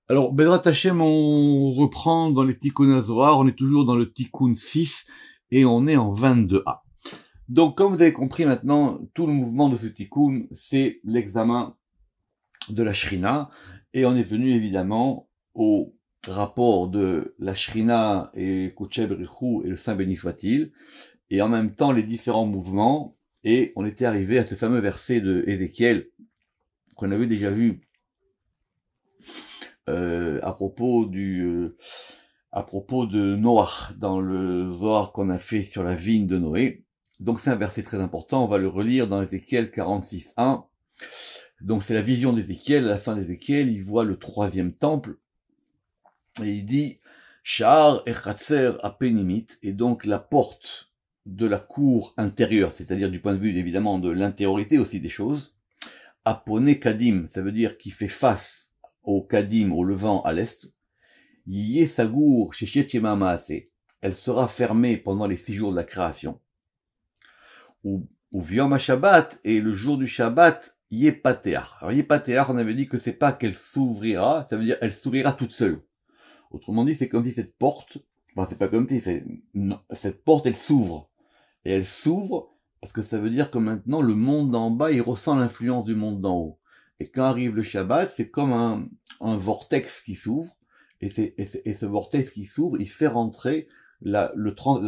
Alors, Bezrat Hashem, on reprend dans les Tikkun HaZohar, on est toujours dans le Tikkun 6 et on est en 22a. Donc, comme vous avez compris maintenant, tout le mouvement de ce Tikkun, c'est l'examen de la Shrina, et on est venu évidemment au rapport de la Shrina et Kodesh Berichou et le Saint béni soit-il, et en même temps les différents mouvements, et on était arrivé à ce fameux verset de Ézéchiel qu'on avait déjà vu à propos de Noach, dans le Zohar qu'on a fait sur la vigne de Noé. Donc c'est un verset très important, on va le relire dans Ézéchiel 46.1. Donc c'est la vision d'Ézéchiel, à la fin d'Ézéchiel, il voit le troisième temple, et il dit Sha'ar echatzer apenimit, et donc la porte de la cour intérieure, c'est-à-dire du point de vue évidemment de l'intériorité aussi des choses, Aponé Kadim, ça veut dire qui fait face au Kadim, au levant, à l'est, Yiyé Sagour Sheshet Shema Maaseh, elle sera fermée pendant les 6 jours de la création. Ou Viom Shabbat, et le jour du Shabbat, Yepateach. Alors Yepateach, on avait dit que c'est pas qu'elle s'ouvrira, ça veut dire elle s'ouvrira toute seule. Autrement dit, c'est comme si cette porte, enfin c'est pas comme si, non, cette porte elle s'ouvre. Et elle s'ouvre parce que ça veut dire que maintenant le monde d'en bas, il ressent l'influence du monde d'en haut. Et quand arrive le Shabbat, c'est comme un vortex qui s'ouvre, et ce vortex qui s'ouvre, il fait rentrer la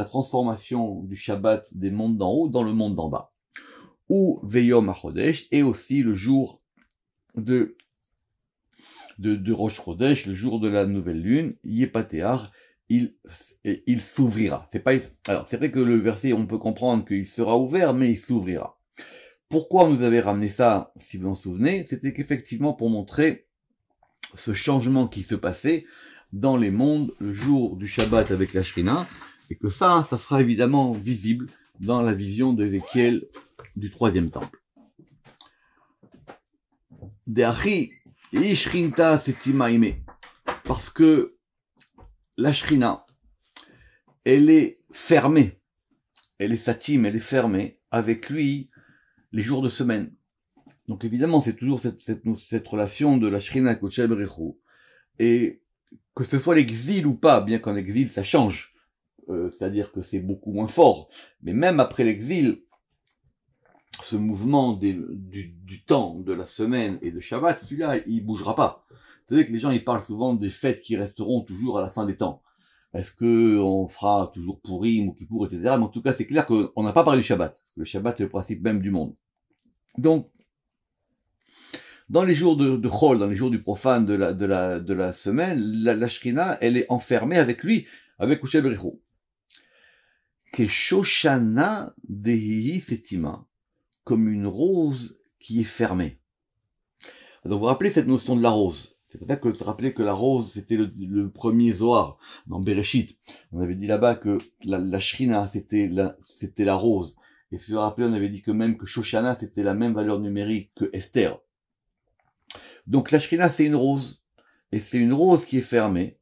transformation du Shabbat des mondes d'en haut dans le monde d'en bas. Ou Veyom HaChodesh, et aussi le jour de Rosh Chodesh, le jour de la nouvelle lune, Yepateach, il s'ouvrira. Alors, c'est vrai que le verset, on peut comprendre qu'il sera ouvert, mais il s'ouvrira. Pourquoi on nous avait ramené ça, si vous en souvenez? C'était qu'effectivement pour montrer ce changement qui se passait dans les mondes le jour du Shabbat avec la Shrina, et que ça sera évidemment visible dans la vision d'Ézéchiel du troisième temple. De'achi Ishrinta Setimaime, parce que la Shrina, elle est fermée, elle est satim, elle est fermée avec lui les jours de semaine. Donc évidemment, c'est toujours cette relation de la Shrina avec Kodesh Berichou, et que ce soit l'exil ou pas, bien qu'en exil ça change, c'est-à-dire que c'est beaucoup moins fort, mais même après l'exil, ce mouvement du temps, de la semaine et de Shabbat, celui-là, il bougera pas. Vous savez que les gens, ils parlent souvent des fêtes qui resteront toujours à la fin des temps. Est-ce que on fera toujours Purim ou Kippour, etc. Mais en tout cas, c'est clair qu'on n'a pas parlé du Shabbat. Parce que le Shabbat, c'est le principe même du monde. Donc, dans les jours de Chol, dans les jours du profane de la semaine, la Shrina, elle est enfermée avec lui, avec Kodesh Berichou. Keshoshana dehihi setima, comme une rose qui est fermée. Donc vous vous rappelez cette notion de la rose. C'est pour ça que vous rappelez que la rose, c'était le premier Zohar, dans Bereshit. On avait dit là-bas que la Shrina, c'était la rose. Et si vous vous rappelez, on avait dit que même que Shoshana, c'était la même valeur numérique que Esther. Donc la Shrina, c'est une rose. Et c'est une rose qui est fermée.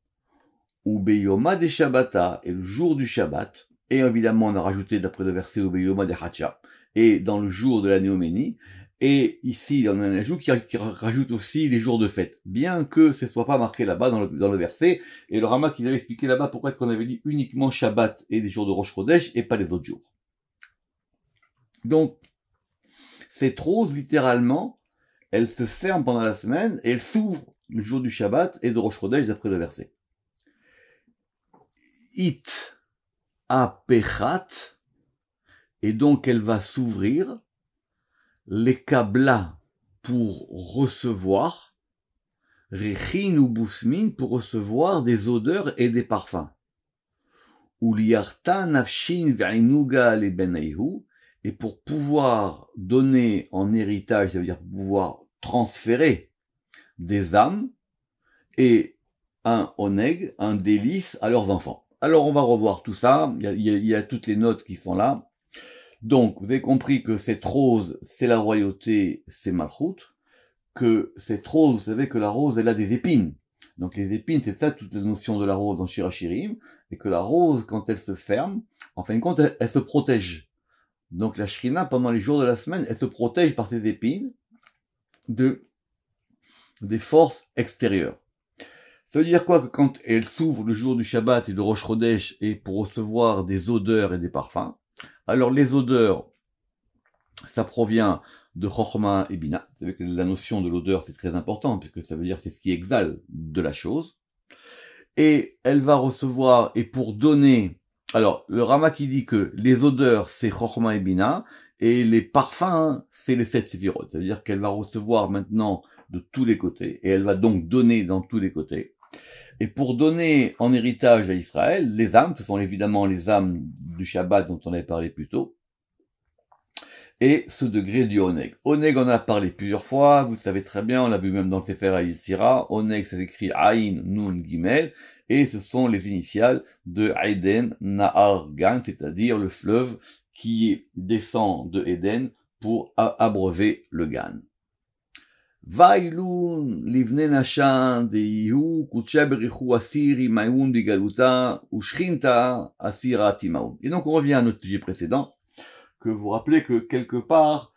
Ou Beyoma de Shabbata, et le jour du Shabbat. Et évidemment, on a rajouté d'après le verset au Beyoma de Hacha. Et dans le jour de la Néoménie. Et ici, on a un ajout qui rajoute aussi les jours de fête, bien que ce soit pas marqué là-bas dans le verset. Et le Rama qui avait expliqué là-bas pourquoi est-ce qu'on avait dit uniquement Shabbat et les jours de Rosh Chodesh et pas les autres jours. Donc, cette rose, littéralement, elle se ferme pendant la semaine et elle s'ouvre le jour du Shabbat et de Rosh Chodesh d'après le verset. It apechat, et donc elle va s'ouvrir, les kabla pour recevoir, rechin ou bousmin pour recevoir des odeurs et des parfums. Ou liarta nafshin ve'inuga le benayhu, et pour pouvoir donner en héritage, ça veut dire pouvoir transférer des âmes et un oneg, un délice à leurs enfants. Alors on va revoir tout ça, il y a toutes les notes qui sont là. Donc, vous avez compris que cette rose, c'est la royauté, c'est Malchut, que cette rose, vous savez que la rose, elle a des épines. Donc les épines, c'est ça toute la notion de la rose en Shirachirim, et que la rose, quand elle se ferme, en fin de compte, elle se protège. Donc la Shrina, pendant les jours de la semaine, elle se protège par ses épines des forces extérieures. Ça veut dire quoi que quand elle s'ouvre le jour du Shabbat et de Rosh Chodesh et pour recevoir des odeurs et des parfums, alors les odeurs, ça provient de Chochma et Bina. Vous savez que la notion de l'odeur, c'est très important, puisque ça veut dire c'est ce qui exhale de la chose. Et elle va recevoir, et pour donner, alors le Rama qui dit que les odeurs, c'est Chochma et Bina, et les parfums, c'est les 7 séphiroth. Ça veut dire qu'elle va recevoir maintenant de tous les côtés, et elle va donc donner dans tous les côtés. Et pour donner en héritage à Israël, les âmes, ce sont évidemment les âmes du Shabbat dont on avait parlé plus tôt, et ce degré du Oneg. Oneg, on a parlé plusieurs fois, vous savez très bien, on l'a vu même dans le Sefer HaYetzira. Oneg, ça s'écrit Aïn, Nun, Gimel, et ce sont les initiales de Eden, Nahar, Gan, c'est-à-dire le fleuve qui descend de Eden pour abreuver le Gan. Vailun, livne nashan, deihu, kutsha berichu asiri, maïun bigaluta, ushrinta, asira timaun. Et donc on revient à notre sujet précédent, que vous rappelez que quelque part,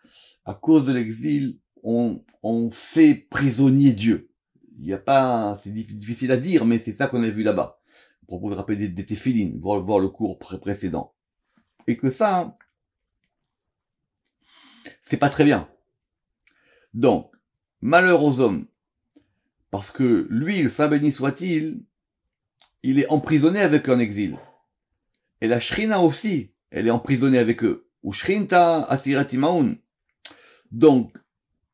à cause de l'exil, on fait prisonnier Dieu. Il n'y a pas, c'est difficile à dire, mais c'est ça qu'on a vu là-bas. À propos de rappeler des téphilines, voir le cours précédent. Et que ça, c'est pas très bien. Donc, malheur aux hommes, parce que lui, le Saint béni soit-il, il est emprisonné avec un exil. Et la Shrina aussi, elle est emprisonnée avec eux. Ou Shrinta Asirati Maun. Donc,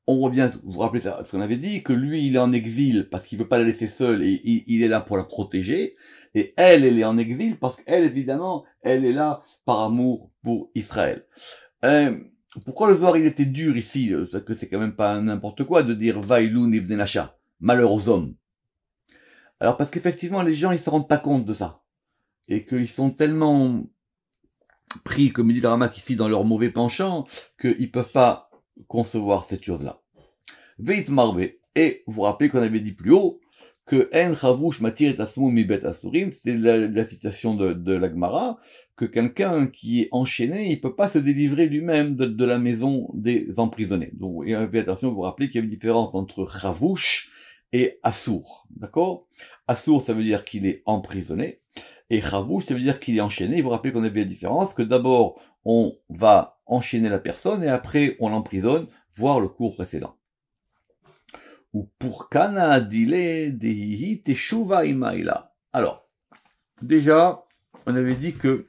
on revient, vous vous rappelez ce qu'on avait dit, que lui, il est en exil parce qu'il veut pas la laisser seule et il est là pour la protéger. Et elle est en exil parce qu'elle, évidemment, elle est là par amour pour Israël. Pourquoi le Zohar, il était dur ici, que c'est quand même pas n'importe quoi de dire Vailun ibn Nasha, malheur aux hommes. Alors parce qu'effectivement, les gens, ils se rendent pas compte de ça. Et qu'ils sont tellement pris, comme dit le Ramak ici, dans leur mauvais penchant, qu'ils peuvent pas concevoir cette chose-là. Veit marbe. Et vous vous rappelez qu'on avait dit plus haut que En Chavush Matir et Asmou Mibet Asurim, c'est la citation de la Gemara, que quelqu'un qui est enchaîné, il peut pas se délivrer lui-même de la maison des emprisonnés. Donc, et attention, vous vous rappelez qu'il y avait une différence entre Chavush et Assour. D'accord? Assour, ça veut dire qu'il est emprisonné. Et Chavush, ça veut dire qu'il est enchaîné. Vous vous rappelez qu'on avait la différence, que d'abord, on va enchaîner la personne et après, on l'emprisonne, voir le cours précédent. Ou pour Kana dile dehi teshuva imaila. Alors, déjà, on avait dit que,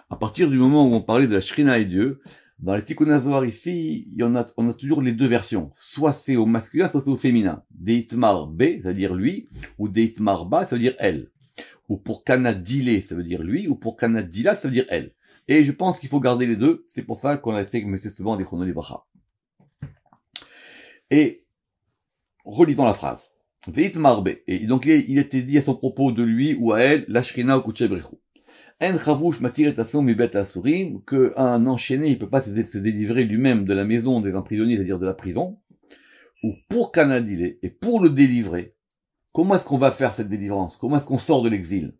à partir du moment où on parlait de la Shrina et Dieu, dans les Tikkun HaZohar ici, on a toujours les deux versions. Soit c'est au masculin, soit c'est au féminin. Deitmar B, c'est-à-dire lui, ou Deitmar Ba, ça veut dire elle. Ou pour Kana dile, ça veut dire lui, ou pour Kana dila, ça veut dire elle. Et je pense qu'il faut garder les deux. C'est pour ça qu'on a fait M. Souvent des chronolivracha. Et, relisons la phrase. Veit marbe. Et donc, il était dit à son propos de lui ou à elle, la shrina ou kuchebrechu. En chavush matir et asom mibet asurim, qu'un enchaîné, il peut pas se délivrer lui-même de la maison des emprisonnés, c'est-à-dire de la prison. Ou pour canadile, et pour le délivrer, comment est-ce qu'on va faire cette délivrance? Comment est-ce qu'on sort de l'exil?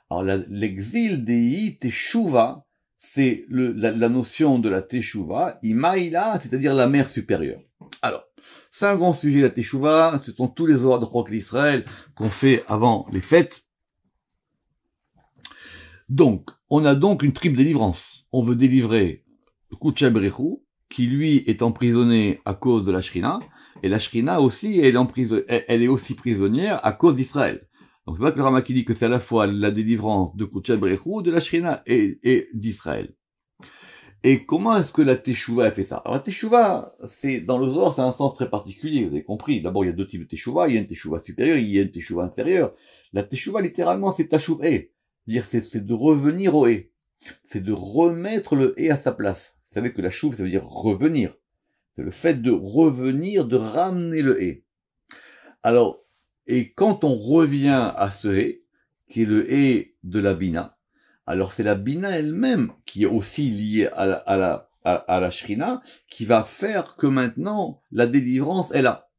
Alors, l'exil dei teshuva, c'est la notion de la teshuva, imaïla, c'est-à-dire la mer supérieure. Alors, c'est un grand sujet, la teshuva, ce sont tous les zohars de Chok l'Israël qu'on fait avant les fêtes. Donc, on a donc une triple délivrance. On veut délivrer Kuchebrechu, qui lui est emprisonné à cause de la Shrina, et la Shrina aussi, elle est aussi prisonnière à cause d'Israël. Donc c'est pas que le Rama qui dit que c'est à la fois la délivrance de Kuchebrechu, de la Shrina et d'Israël. Et comment est-ce que la Teshuva a fait ça? Alors la Teshuva, c'est, dans le Zohar, c'est un sens très particulier, vous avez compris. D'abord, il y a deux types de Teshuva, il y a une Teshuva supérieure, il y a une Teshuva inférieure. La Teshuva, littéralement, c'est Tashuv'e. C'est-à-dire, c'est de revenir au He. C'est de remettre le He à sa place. Vous savez que la Chouv, ça veut dire revenir. C'est le fait de revenir, de ramener le He. Alors, et quand on revient à ce He, qui est le He de la Bina, alors c'est la Bina elle-même qui est aussi liée à la Shrina, qui va faire que maintenant, la délivrance est là.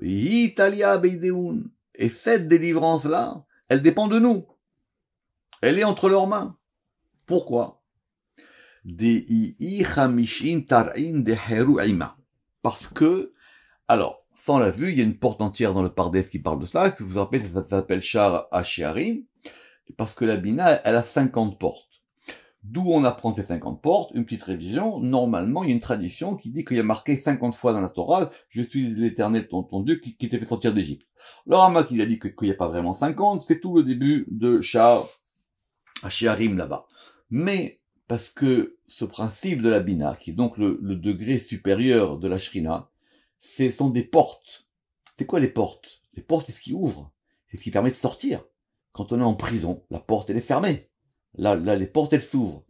Italia Beideun. Et cette délivrance-là, elle dépend de nous. Elle est entre leurs mains. Pourquoi? Parce que, alors, ça on l'a vu, il y a une porte entière dans le Pardes qui parle de ça, que vous vous rappelez, ça s'appelle Shar HaShe'arim, parce que la Bina, elle a 50 portes. D'où on apprend ces 50 portes, une petite révision, normalement il y a une tradition qui dit qu'il y a marqué 50 fois dans la Torah, je suis l'Éternel ton Dieu qui t'a fait sortir d'Égypte. Le Ramak il a dit qu'il n'y a pas vraiment 50, c'est tout le début de Shar HaShe'arim là-bas. Mais, parce que ce principe de la Bina, qui est donc le degré supérieur de la Shrina, ce sont des portes. C'est quoi les portes? Les portes, c'est ce qui ouvre. C'est ce qui permet de sortir. Quand on est en prison, la porte, elle est fermée. Là, les portes, elles s'ouvrent.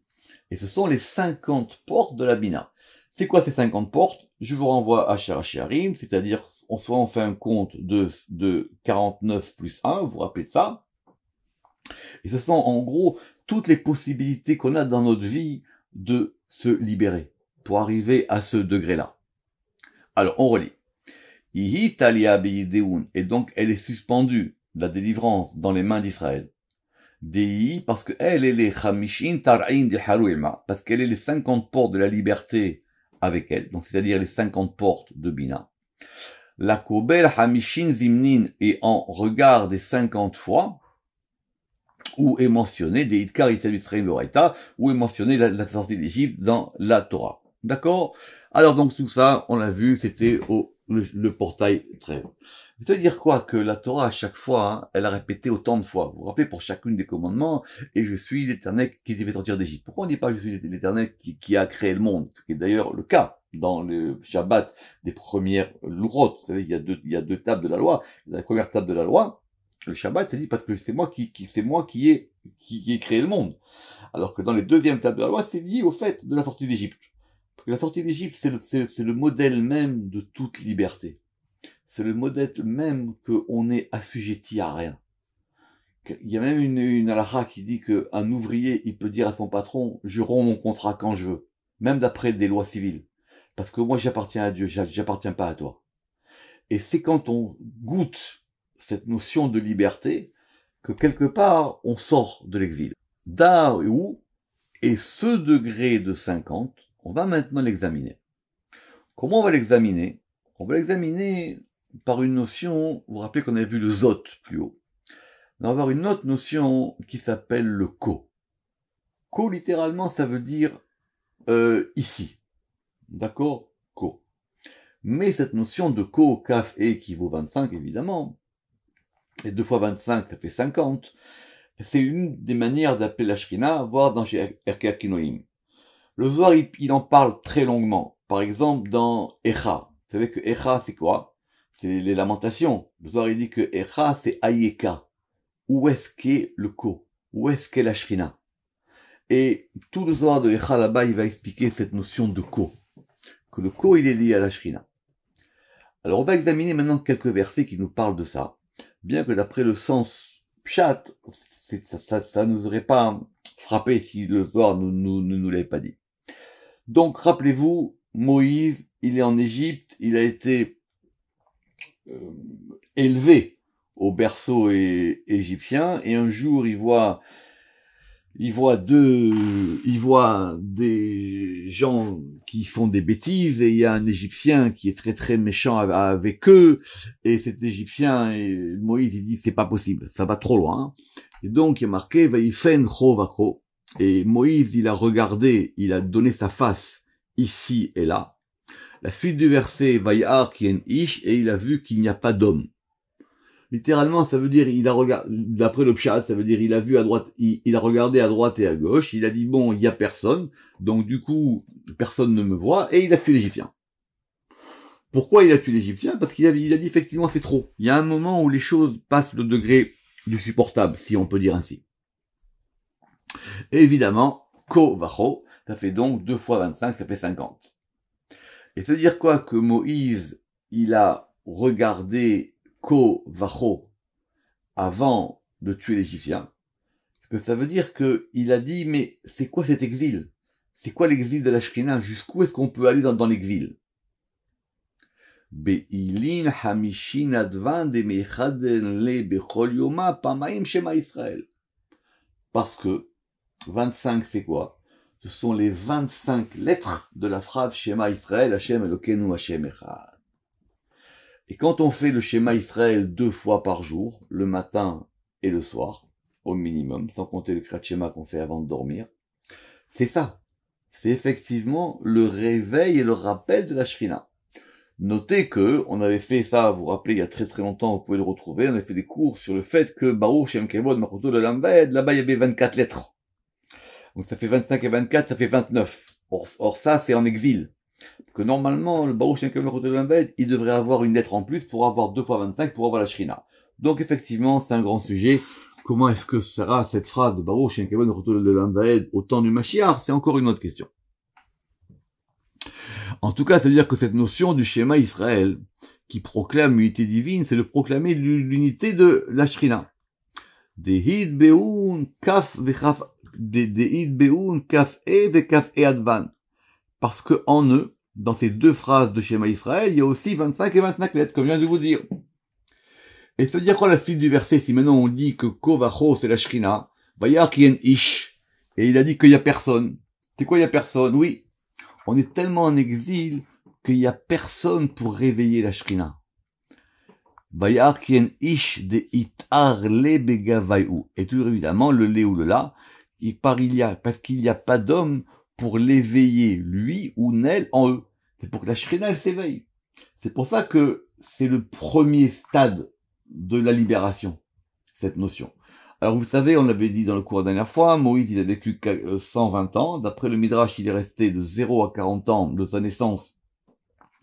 Et ce sont les 50 portes de la Bina. C'est quoi ces 50 portes? Je vous renvoie à Shar HaShe'arim, c'est-à-dire, soit on fait un compte de 49 plus 1, vous vous rappelez de ça? Et ce sont, en gros, toutes les possibilités qu'on a dans notre vie de se libérer, pour arriver à ce degré-là. Alors, on relit. Et donc, elle est suspendue, la délivrance, dans les mains d'Israël. Dei, parce que elle est les Chamishin Tar'in de Haruema, parce qu'elle est les 50 portes de la liberté avec elle, donc c'est-à-dire les 50 portes de Bina. La Kobel Hamishin Zimnin, et en regard des 50 fois, où est mentionné des Idkar Italusraïm Loraita, où est mentionné la sortie d'Égypte dans la Torah. D'accord? Alors donc tout ça, on l'a vu, c'était le portail très haut. Ça veut dire quoi? Que la Torah, à chaque fois, hein, elle a répété autant de fois. Vous vous rappelez, pour chacune des commandements, et je suis l'Éternel qui devait sortir d'Égypte. Pourquoi on ne dit pas je suis l'Éternel qui a créé le monde? Ce qui est d'ailleurs le cas dans le Shabbat des premières lourotes. Vous savez, il y a deux tables de la loi. Dans la première table de la loi, le Shabbat, c'est dit parce que c'est moi qui ai créé le monde. Alors que dans les deuxièmes tables de la loi, c'est lié au fait de la sortie d'Égypte. Parce que la sortie d'Égypte, c'est le modèle même de toute liberté. C'est le modèle même qu'on est assujetti à rien. Il y a même une halakha qui dit qu'un ouvrier, il peut dire à son patron, je romps mon contrat quand je veux. Même d'après des lois civiles. Parce que moi, j'appartiens à Dieu, j'appartiens pas à toi. Et c'est quand on goûte cette notion de liberté que quelque part, on sort de l'exil. Da où et ce degré de 50, on va maintenant l'examiner. Comment on va l'examiner? On va l'examiner par une notion, vous vous rappelez qu'on avait vu le Zot plus haut. On va avoir une autre notion qui s'appelle le Ko. Ko, littéralement, ça veut dire ici. D'accord? Ko. Mais cette notion de Ko, Kaf, E, qui vaut 25, évidemment, et 2 fois 25, ça fait 50, c'est une des manières d'appeler la Shrina, voire dans Erkei Kinoim. Le Zohar, il en parle très longuement. Par exemple, dans Echa. Vous savez que Echa, c'est quoi? C'est les lamentations. Le Zohar, il dit que Echa, c'est Ayeka. Où est-ce qu'est le Ko? Où est-ce qu'est la Shrina? Et tout le Zohar de Echa, là-bas, il va expliquer cette notion de Ko. Que le Ko, il est lié à la Shrina. Alors, on va examiner maintenant quelques versets qui nous parlent de ça. Bien que d'après le sens Pshat, ça nous aurait pas frappé si le Zohar ne nous l'avait pas dit. Donc, rappelez-vous, Moïse, il est en Égypte, il a été élevé au berceau égyptien, et un jour, il voit des gens qui font des bêtises, et il y a un Égyptien qui est très très méchant avec eux, et cet Égyptien, et Moïse, il dit, c'est pas possible, ça va trop loin. Et donc, il est marqué, Vaïfen Chovakro. Et Moïse, il a regardé, il a donné sa face ici et là. La suite du verset, Vayar kien ish, et il a vu qu'il n'y a pas d'homme. Littéralement, ça veut dire, il a regardé, d'après le pshat, ça veut dire, il a vu à droite, il a regardé à droite et à gauche, il a dit, bon, il y a personne, donc du coup, personne ne me voit, et il a tué l'Égyptien. Pourquoi il a tué l'Égyptien? Parce qu'il a dit, effectivement, c'est trop. Il y a un moment où les choses passent le degré du supportable, si on peut dire ainsi. Et évidemment, Ko Vacho, ça fait donc 2 fois 25, ça fait 50. Et ça veut dire quoi? Que Moïse, il a regardé Ko Vacho avant de tuer l'Égyptien. Parce que ça veut dire que il a dit, mais c'est quoi cet exil? C'est quoi l'exil de la Shrina? Jusqu'où est-ce qu'on peut aller dans l'exil? Be'ilin hamishin advan de mechaden le bechol yoma pamaim shema Israël. Parce que 25, c'est quoi? Ce sont les 25 lettres de la phrase Shema Israël, Hashem Elokeinu Hashem Echad. Et quand on fait le schéma Israël 2 fois par jour, le matin et le soir, au minimum, sans compter le Kriyat Shema qu'on fait avant de dormir, c'est ça. C'est effectivement le réveil et le rappel de la Shrina. Notez que on avait fait ça, vous vous rappelez, il y a très très longtemps, vous pouvez le retrouver, on avait fait des cours sur le fait que Baruch Shem Kevod Makoto de Lambed, là-bas il y avait 24 lettres. Donc ça fait 25 et 24, ça fait 29. Or ça, c'est en exil. Que normalement, le Baruch Shem Kevod Makoto de Lambed, il devrait avoir une lettre en plus pour avoir 2 fois 25 pour avoir la Shrina. Donc effectivement, c'est un grand sujet. Comment est-ce que sera cette phrase de Baruch Shem Kevod Makoto de Lambed au temps du Mashiach? C'est encore une autre question. En tout cas, ça veut dire que cette notion du schéma Israël, qui proclame l'unité divine, c'est de proclamer l'unité de la Shrina. Dehid beun kaf vechaf, dehid beun kaf e vekaf e advan. Parce que en eux, dans ces 2 phrases de schéma Israël, il y a aussi 25 et 25 lettres, comme je viens de vous dire. Et ça veut dire quoi la suite du verset? Si maintenant on dit que Kovacho c'est la Shrina, Bayar Kien Ish, et il a dit qu'il y a personne. C'est quoi il y a personne? Oui. On est tellement en exil qu'il y a personne pour réveiller la Shrina. Bayar kien ish de itar le begavayu. Et toujours évidemment, le le ou le la, parce qu'il n'y a pas d'homme pour l'éveiller, lui ou elle, en eux. C'est pour que la Shrina, elle s'éveille. C'est pour ça que c'est le premier stade de la libération, cette notion. Alors vous savez, on l'avait dit dans le cours la dernière fois, Moïse il a vécu 120 ans, d'après le Midrash il est resté de 0 à 40 ans de sa naissance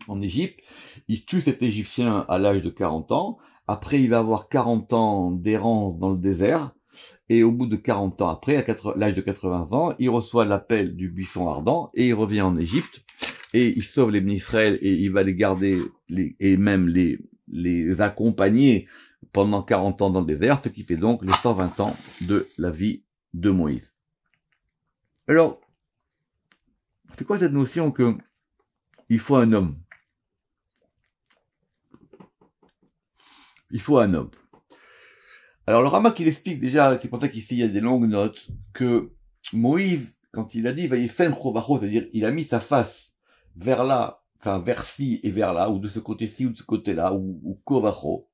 en Égypte, il tue cet Égyptien à l'âge de 40 ans, après il va avoir 40 ans d'errance dans le désert, et au bout de 40 ans après, à l'âge de 80 ans, il reçoit l'appel du buisson ardent, et il revient en Égypte, et il sauve les bénis Israël, et il va les garder, et même les accompagner pendant 40 ans dans le désert, ce qui fait donc les 120 ans de la vie de Moïse. Alors, c'est quoi cette notion que il faut un homme? Il faut un homme. Alors le Ramak il explique déjà, c'est pour ça qu'ici il y a des longues notes, que Moïse, quand il a dit Vayefen Chovacho, c'est-à-dire il a mis sa face vers là, enfin vers ci et vers là, ou de ce côté-ci ou de ce côté-là, ou Kovacho,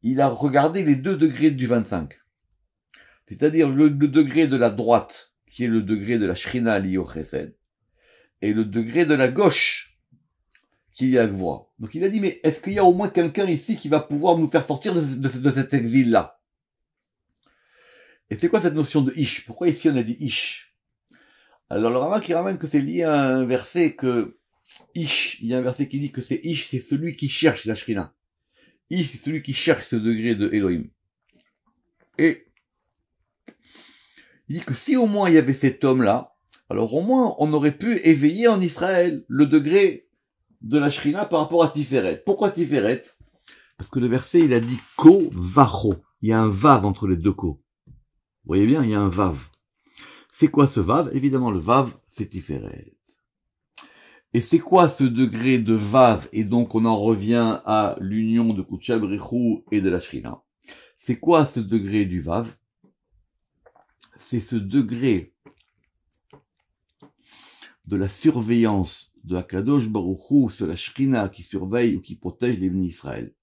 il a regardé les 2 degrés du 25. C'est-à-dire le degré de la droite, qui est le degré de la Shrina liée au Chesed, et le degré de la gauche, qui est la Gvoa. Donc il a dit, mais est-ce qu'il y a au moins quelqu'un ici qui va pouvoir nous faire sortir de cet exil-là? Et c'est quoi cette notion de Ish? Pourquoi ici on a dit Ish? Alors le Ramak qui ramène que c'est lié à un verset que Ish, il y a un verset qui dit que c'est Ish, c'est celui qui cherche la Shrina. Ish, c'est celui qui cherche ce degré de Elohim. Et il dit que si au moins il y avait cet homme-là, alors au moins on aurait pu éveiller en Israël le degré de la Shrina par rapport à Tiferet. Pourquoi Tiferet? Parce que le verset il a dit Ko Vacho. Il y a un vav entre les 2 ko. Vous voyez bien, il y a un vav. C'est quoi ce vav? Évidemment le vav c'est Tiferet. Et c'est quoi ce degré de vav? Et donc on en revient à l'union de Kutcha Brichou et de la Shrina. C'est quoi ce degré du vav? C'est ce degré de la surveillance de Akadosh Baruch Hu sur la Shrina qui surveille ou qui protège les bénis Israël.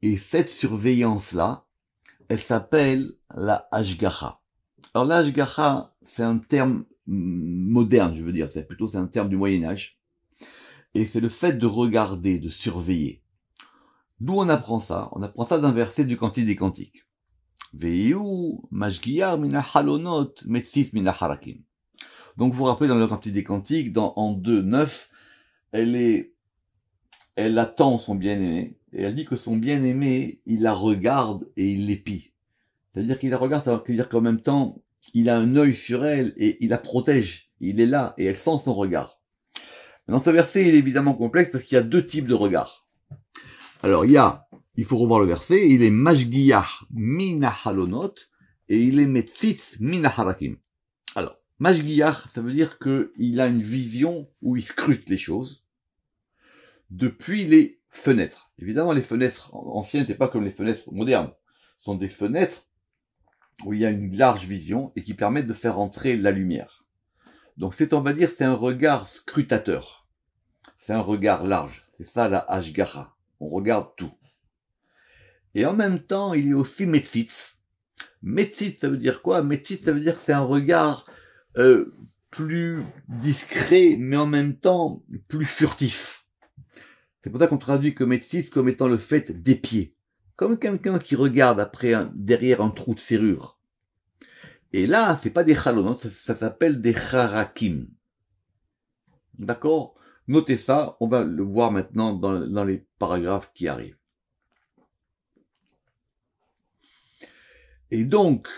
Et cette surveillance-là, elle s'appelle la Hashgacha. Alors la Hashgacha, c'est un terme moderne, je veux dire, c'est un terme du Moyen-Âge. Et c'est le fait de regarder, de surveiller. D'où on apprend ça? On apprend ça d'un verset du Cantique des Cantiques. Veiu mashgiar mina halonot metsis mina harakim. Donc vous vous rappelez dans le Cantique des Cantiques, en 2:9, elle attend son bien-aimé, et elle dit que son bien-aimé, il la regarde et il l'épie. C'est-à-dire qu'il la regarde, ça veut dire qu'en même temps, il a un œil sur elle et il la protège. Il est là et elle sent son regard. Dans ce verset, il est évidemment complexe parce qu'il y a 2 types de regards. Alors il faut revoir le verset, il est mashgiach mina halonot et il est metzitz mina harakim. Alors, mashgiach, ça veut dire qu'il a une vision où il scrute les choses depuis les fenêtres. Évidemment, les fenêtres anciennes, c'est pas comme les fenêtres modernes. Ce sont des fenêtres où il y a une large vision et qui permettent de faire entrer la lumière. Donc on va dire, c'est un regard scrutateur. C'est un regard large. C'est ça la hashgacha. On regarde tout. Et en même temps, il est aussi metzitz. Metzitz, ça veut dire quoi? Metzitz, ça veut dire que c'est un regard plus discret, mais en même temps plus furtif. C'est pour ça qu'on traduit que metzitz comme étant le fait d'épier. Comme quelqu'un qui regarde derrière un trou de serrure. Et là, c'est pas des chalonot, ça s'appelle des charakim. D'accord? Notez ça, on va le voir maintenant dans les paragraphes qui arrivent. Et donc,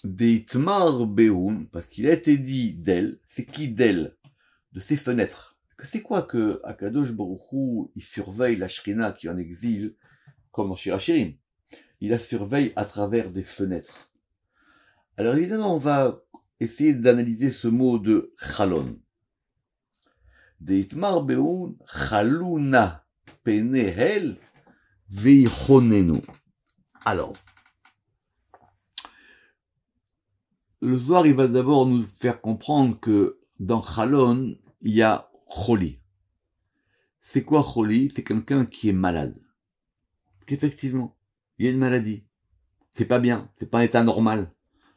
des Tmar Beoun, parce qu'il a été dit d'elle, c'est qui d'elle? De ses fenêtres. C'est quoi que Akadosh Baruch Hu, il surveille la Shrina qui est en exil, comme dans Shirachirim? Il la surveille à travers des fenêtres. Alors évidemment, on va essayer d'analyser ce mot de Chalon. Des Tmar Beoun, Chaluna Penehel Veichonenu. Alors, le Zohar, il va d'abord nous faire comprendre que dans Chalon, il y a Choli. C'est quoi Choli? C'est quelqu'un qui est malade. Qu'effectivement, il y a une maladie. C'est pas bien, c'est pas un état normal.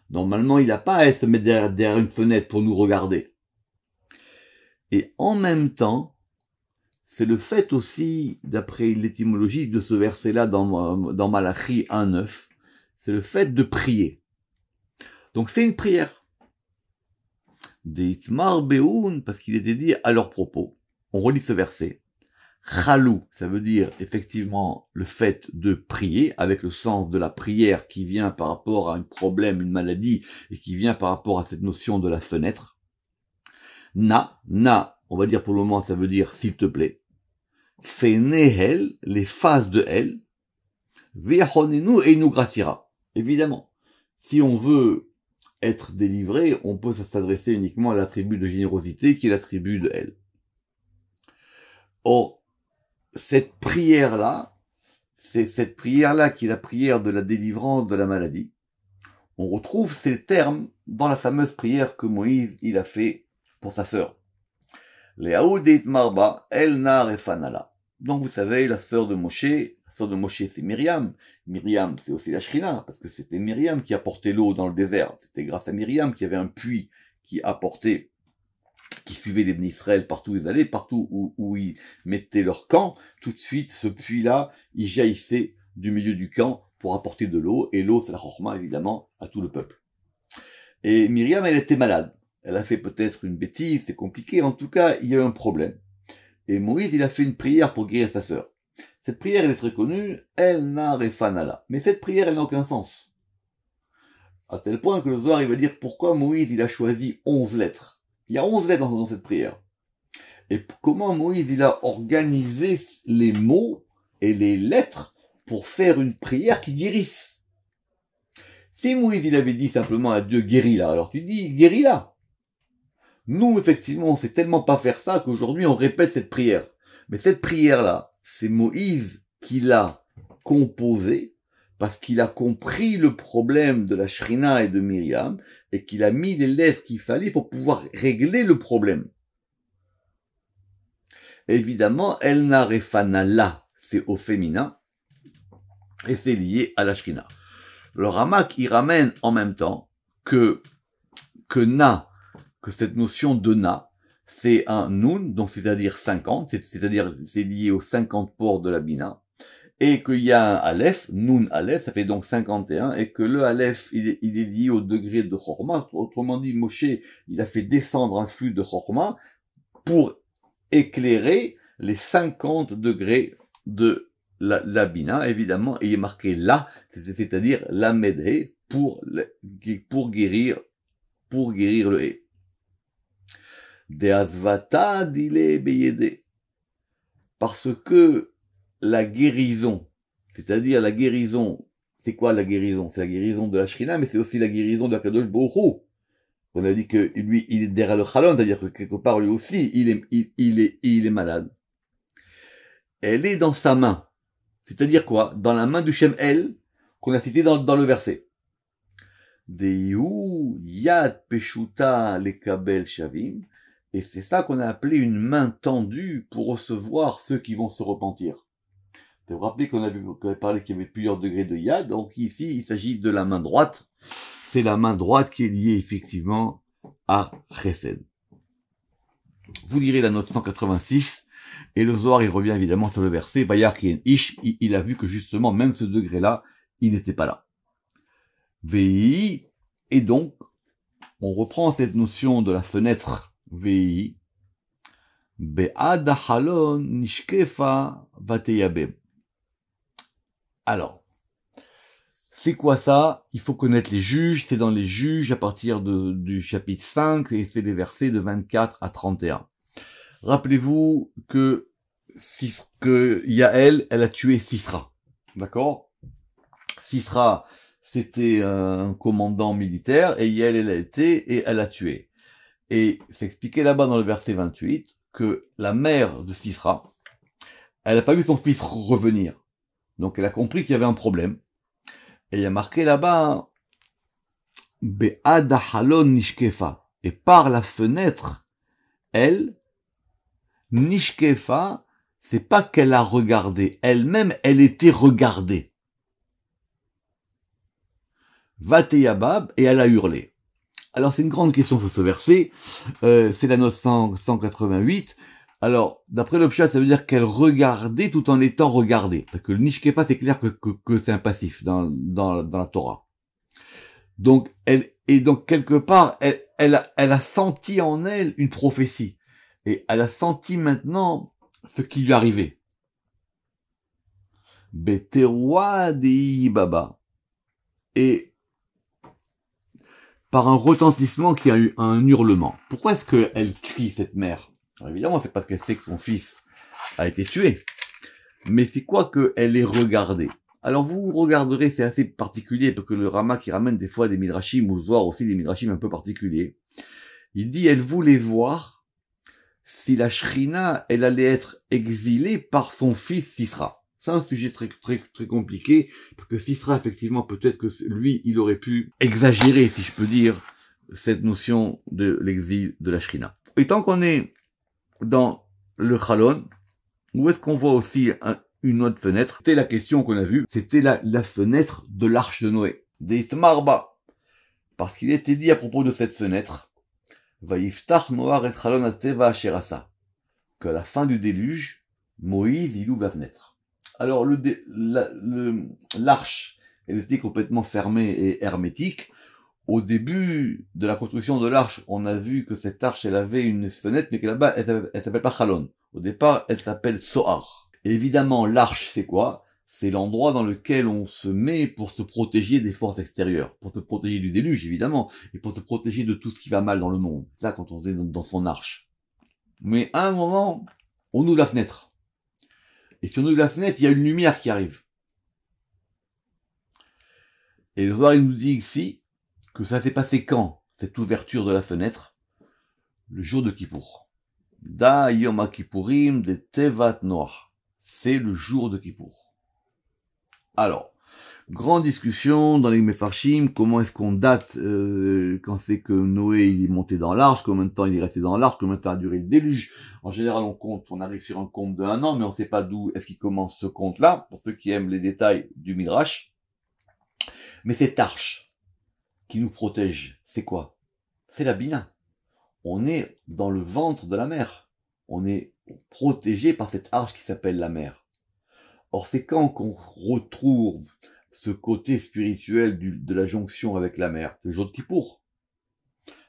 Normalement, il n'a pas à se mettre derrière une fenêtre pour nous regarder. Et en même temps, c'est le fait aussi, d'après l'étymologie de ce verset-là dans Malachi 1:9, c'est le fait de prier. Donc c'est une prière. Des Itmar Beoun, parce qu'il était dit à leur propos. On relit ce verset. Chalou, ça veut dire effectivement le fait de prier, avec le sens de la prière qui vient par rapport à un problème, une maladie, et qui vient par rapport à cette notion de la fenêtre. Na, on va dire pour le moment, ça veut dire s'il te plaît. Fenehel, les phases de elle. Viachonenu, et il nous graciera. Évidemment. Si on veut être délivré, on peut s'adresser uniquement à l'attribut de générosité qui est l'attribut de elle. Or, cette prière-là, c'est cette prière-là qui est la prière de la délivrance de la maladie. On retrouve ces termes dans la fameuse prière que Moïse, il a fait pour sa sœur. Leaoudit Marba, El Nar et Fanala. Donc vous savez, la sœur de Moshe c'est Myriam. Myriam, c'est aussi la Shrina, parce que c'était Myriam qui apportait l'eau dans le désert. C'était grâce à Myriam qu'il y avait un puits qui suivait les Bnei Israël partout où ils allaient, partout où ils mettaient leur camp. Tout de suite, ce puits-là, il jaillissait du milieu du camp pour apporter de l'eau, et l'eau, c'est la chorma, évidemment, à tout le peuple. Et Myriam, elle était malade. Elle a fait peut-être une bêtise, c'est compliqué. En tout cas, il y a eu un problème. Et Moïse, il a fait une prière pour guérir sa sœur. Cette prière, elle est très connue, El Nar et Fanala. Mais cette prière, elle n'a aucun sens. À tel point que le Zohar, il va dire pourquoi Moïse, il a choisi 11 lettres. Il y a 11 lettres dans cette prière. Et comment Moïse, il a organisé les mots et les lettres pour faire une prière qui guérisse. Si Moïse, il avait dit simplement à Dieu, guéris-la, alors tu dis, guéris-la. Nous, effectivement, on sait tellement pas faire ça qu'aujourd'hui, on répète cette prière. Mais cette prière-là, c'est Moïse qui l'a composée parce qu'il a compris le problème de la Shrina et de Myriam et qu'il a mis les lettres qu'il fallait pour pouvoir régler le problème. Évidemment, El Nar et Fanala, c'est au féminin et c'est lié à la Shrina. Le Ramak, il ramène en même temps que cette notion de na, c'est un nun, donc c'est-à-dire 50, c'est-à-dire c'est lié aux 50 pores de la bina, et qu'il y a un aleph, nun aleph, ça fait donc 51, et que le aleph, il est lié au degré de chorma. Autrement dit, Moshe, il a fait descendre un flux de chorma pour éclairer les 50 degrés de la bina, évidemment, et il est marqué là, c'est-à-dire la médé, pour guérir le hé. De azvata dile beyede. Parce que la guérison, c'est-à-dire la guérison, c'est quoi la guérison? C'est la guérison de la Shrina, mais c'est aussi la guérison de la Kadosh Baruch Hu. On a dit que lui, il est derrière le Chalon, c'est-à-dire que quelque part, lui aussi, il est malade. Elle est dans sa main. C'est-à-dire quoi? Dans la main du Shem El, qu'on a cité dans le verset. Deihu yad peshuta lekabel shavim, Et c'est ça qu'on a appelé une main tendue pour recevoir ceux qui vont se repentir. Vous vous rappelez qu'on avait parlé qu'il y avait plusieurs degrés de yad, donc ici il s'agit de la main droite. C'est la main droite qui est liée effectivement à Chesed. Vous lirez la note 186, et le Zohar il revient évidemment sur le verset Vayar Kien Ish, il a vu que justement même ce degré-là, il n'était pas là. VI, et donc on reprend cette notion de la fenêtre VI, Be'ad halon nishkefa vateyabem. Alors, c'est quoi ça? Il faut connaître les juges, c'est dans les juges à partir du chapitre 5, et c'est les versets de 24 à 31. Rappelez-vous que Yaël, elle a tué Sisra. D'accord? Sisra, c'était un commandant militaire, et Yaël, elle a été, et elle a tué. Et c'est expliqué là-bas dans le verset 28, que la mère de Sisra, elle n'a pas vu son fils revenir. Donc elle a compris qu'il y avait un problème. Et il y a marqué là-bas, Be'ad halon nishkefa. Et par la fenêtre, elle, nishkefa, c'est pas qu'elle a regardé. Elle-même, elle était regardée. Vateyabab, et elle a hurlé. Alors c'est une grande question sur ce verset. C'est la note 188. Alors, d'après le pshat, ça veut dire qu'elle regardait tout en étant regardée. Parce que le nishkefa, c'est clair que c'est un passif dans la Torah. Donc, quelque part, elle a senti en elle une prophétie. Et elle a senti maintenant ce qui lui arrivait. Beteroua dei baba. Et par un retentissement qui a eu un hurlement. Pourquoi est-ce qu'elle crie, cette mère? Alors évidemment, c'est parce qu'elle sait que son fils a été tué. Mais c'est quoi qu'elle est regardée? Alors vous regarderez, c'est assez particulier, parce que le Rama qui ramène des fois des midrashim, ou le Zohar aussi des midrashim un peu particuliers. Il dit, elle voulait voir si la Shrina, elle allait être exilée par son fils Sisra. C'est un sujet très, très, très compliqué, parce que Sisra, effectivement, peut-être que lui, il aurait pu exagérer, si je peux dire, cette notion de l'exil de la Shrina. Et tant qu'on est dans le Chalon, où est-ce qu'on voit aussi une autre fenêtre? C'était la question qu'on a vue, c'était la fenêtre de l'arche de Noé, des Marba. Parce qu'il était dit à propos de cette fenêtre, Vayiftach Moar et Chalon Ateva Asherasa, qu'à la fin du déluge, Moïse, il ouvre la fenêtre. Alors, l'arche, elle était complètement fermée et hermétique. Au début de la construction de l'arche, on a vu que cette arche, elle avait une fenêtre, mais que là-bas, elle s'appelle pas Chalon. Au départ, elle s'appelle Sohar. Et évidemment, l'arche, c'est quoi? C'est l'endroit dans lequel on se met pour se protéger des forces extérieures, pour se protéger du déluge, évidemment, et pour se protéger de tout ce qui va mal dans le monde. Ça, quand on est dans son arche. Mais à un moment, on ouvre la fenêtre. Et si on ouvre la fenêtre, il y a une lumière qui arrive. Et le Zohar, il nous dit ici, que ça s'est passé quand, cette ouverture de la fenêtre? Le jour de Kippour. Da Yom HaKippurim de Tevat Noach. C'est le jour de Kippour. Alors, grande discussion dans les Mefarshim, comment est-ce qu'on date quand c'est que Noé il est monté dans l'arche, combien de temps il est resté dans l'arche, combien de temps a duré le déluge. En général, on arrive sur un compte de 1 an, mais on ne sait pas d'où est-ce qu'il commence ce compte-là, pour ceux qui aiment les détails du Midrash. Mais cette arche qui nous protège, c'est quoi? C'est la Bina. On est dans le ventre de la mer. On est protégé par cette arche qui s'appelle la mer. Or, c'est quand qu'on retrouve ce côté spirituel de la jonction avec la mer? C'est le jour de Kippour.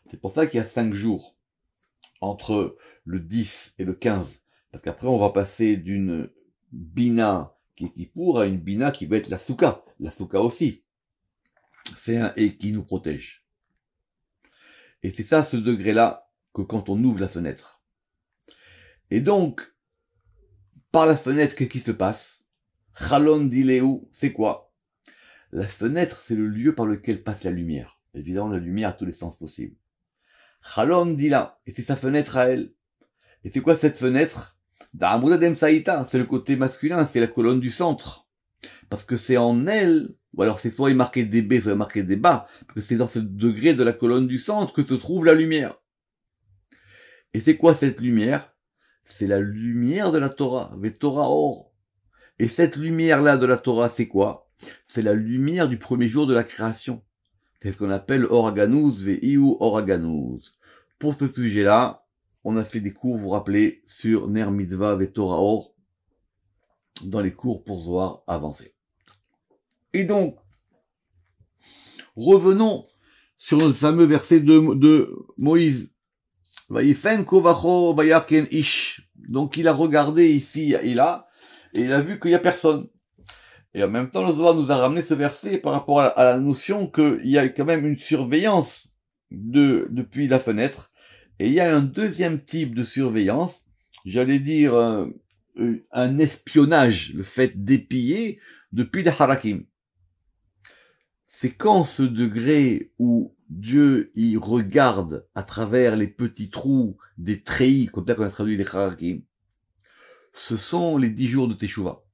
C'est pour ça qu'il y a 5 jours entre le 10 et le 15. Parce qu'après, on va passer d'une Bina qui est Kippour à une Bina qui va être la Souka. La Souka aussi. C'est un et qui nous protège. Et c'est ça, ce degré-là, que quand on ouvre la fenêtre. Et donc, par la fenêtre, qu'est-ce qui se passe? Chalon dileu, c'est quoi? La fenêtre, c'est le lieu par lequel passe la lumière. Évidemment, la lumière a tous les sens possibles. Chalon dila, et c'est sa fenêtre à elle. Et c'est quoi cette fenêtre? Da'amuda demsaïta, c'est le côté masculin, c'est la colonne du centre. Parce que c'est en elle, ou alors c'est soit il marqué des B, soit il marqué des bas, parce que c'est dans ce degré de la colonne du centre que se trouve la lumière. Et c'est quoi cette lumière? C'est la lumière de la Torah, ve Torah or. Et cette lumière-là de la Torah, c'est quoi? C'est la lumière du premier jour de la création. C'est ce qu'on appelle Oraganuz Veiu Oraganuz. Pour ce sujet-là, on a fait des cours, vous vous rappelez, sur Ner Mitzvah ve Torah Or, dans les cours pour Zohar avancés. Et donc, revenons sur le fameux verset de Moïse. Vayifen kovacho bayaken ish. Donc il a regardé ici et là, et il a vu qu'il y a personne. Et en même temps, le Zohar nous a ramené ce verset par rapport à la notion qu'il y a quand même une surveillance depuis la fenêtre. Et il y a un deuxième type de surveillance, j'allais dire un espionnage, le fait d'épier depuis les harakim. C'est quand ce degré où Dieu y regarde à travers les petits trous des treillis, comme ça qu'on a traduit les harakim, ce sont les 10 jours de Teshuvah.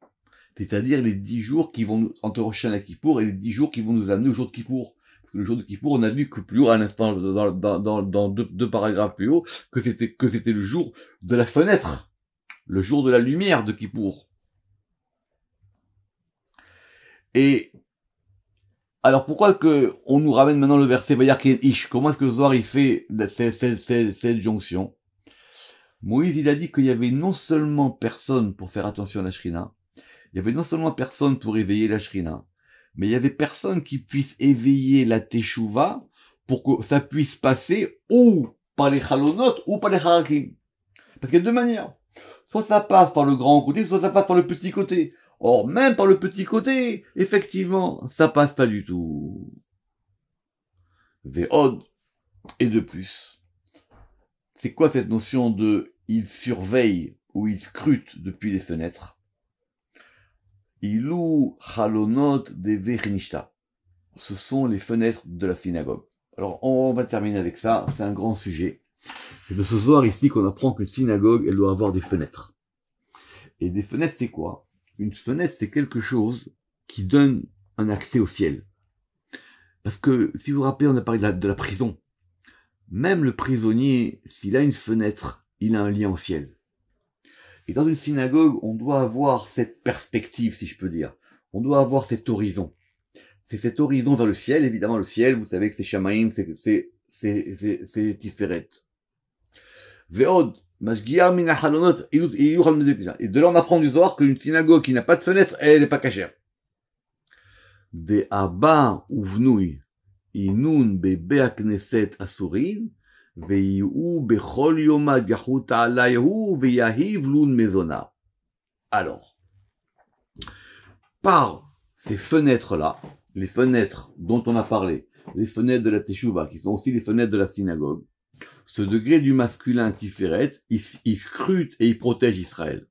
C'est-à-dire les 10 jours qui vont entre Rosh Hashanah et Kippour et les 10 jours qui vont nous amener au jour de Kippour. Parce que le jour de Kippour, on a vu que plus haut, à l'instant, dans deux paragraphes plus haut, que c'était le jour de la fenêtre. Le jour de la lumière de Kippour. Et, alors pourquoi que on nous ramène maintenant le verset Vayarken Ish? Comment est-ce que le Zohar il fait cette jonction? Moïse, il a dit qu'il y avait non seulement personne pour faire attention à la Shrina, il y avait non seulement personne pour éveiller la Shrina, mais il y avait personne qui puisse éveiller la Teshuvah pour que ça puisse passer ou par les Chalonot ou par les Harakim. Parce qu'il y a deux manières. Soit ça passe par le grand côté, soit ça passe par le petit côté. Or, même par le petit côté, effectivement, ça passe pas du tout. Ve'od, et de plus. C'est quoi cette notion de il surveille ou il scrute depuis les fenêtres? Ilou chalonot de vechinishta. Ce sont les fenêtres de la synagogue. Alors, on va terminer avec ça. C'est un grand sujet. C'est de ce soir ici qu'on apprend qu'une synagogue, elle doit avoir des fenêtres. Et des fenêtres, c'est quoi? Une fenêtre, c'est quelque chose qui donne un accès au ciel. Parce que, si vous vous rappelez, on a parlé de la prison. Même le prisonnier, s'il a une fenêtre, il a un lien au ciel. Et dans une synagogue, on doit avoir cette perspective, si je peux dire. On doit avoir cet horizon. C'est cet horizon vers le ciel. Évidemment, le ciel, vous savez que c'est Shamaim, c'est Tiferet. Ve'od, Mashgiar min ha'chalonot, et de là, on apprend du Zohar qu'une synagogue qui n'a pas de fenêtre, elle n'est pas cachère. Ve'aba uvnui, inun bebe knesset asurin, ve'iu bechol yoma gachuta alayhu, ve'yahiv lun mezona. Alors, par ces fenêtres-là, les fenêtres dont on a parlé, les fenêtres de la Teshuvah, qui sont aussi les fenêtres de la synagogue, ce degré du masculin Tiferet, il scrute et il protège Israël.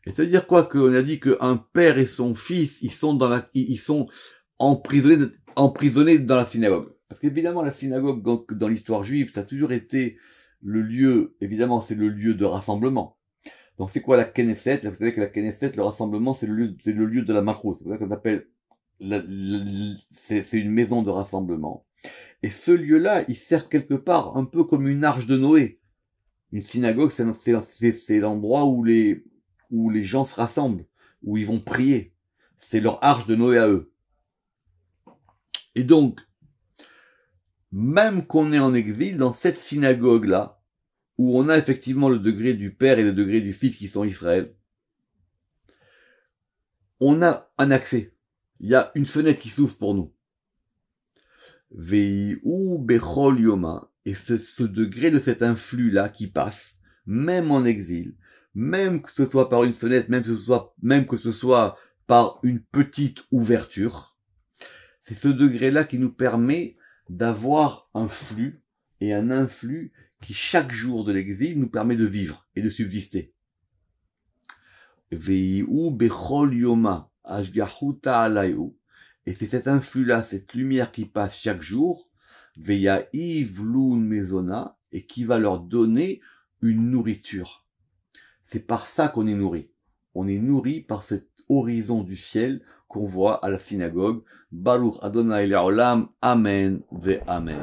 Et c'est-à-dire quoi? Qu'on a dit qu'un père et son fils, ils sont emprisonnés dans la synagogue. Parce qu'évidemment, la synagogue, dans l'histoire juive, ça a toujours été le lieu, évidemment, c'est le lieu de rassemblement. Donc c'est quoi la Knesset? Là, vous savez que la Knesset, le rassemblement, c'est le lieu de la macro. C'est pour ça qu'on appelle, c'est une maison de rassemblement. Et ce lieu-là, il sert quelque part un peu comme une arche de Noé. Une synagogue, c'est l'endroit où les gens se rassemblent, où ils vont prier. C'est leur arche de Noé à eux. Et donc, même qu'on est en exil, dans cette synagogue-là, où on a effectivement le degré du Père et le degré du Fils qui sont Israël, on a un accès. Il y a une fenêtre qui s'ouvre pour nous. Veiu bechol yoma, et ce degré de cet influx-là qui passe, même en exil, même que ce soit par une fenêtre, même que ce soit par une petite ouverture, c'est ce degré-là qui nous permet d'avoir un flux et un influx qui chaque jour de l'exil nous permet de vivre et de subsister. Veiu bechol yoma, ashgahuta alayu. Et c'est cet influx-là, cette lumière qui passe chaque jour, veyahiv lun mezona, et qui va leur donner une nourriture. C'est par ça qu'on est nourri. On est nourri par cet horizon du ciel qu'on voit à la synagogue. Baruch Adonai Le'olam, Amen ve Amen.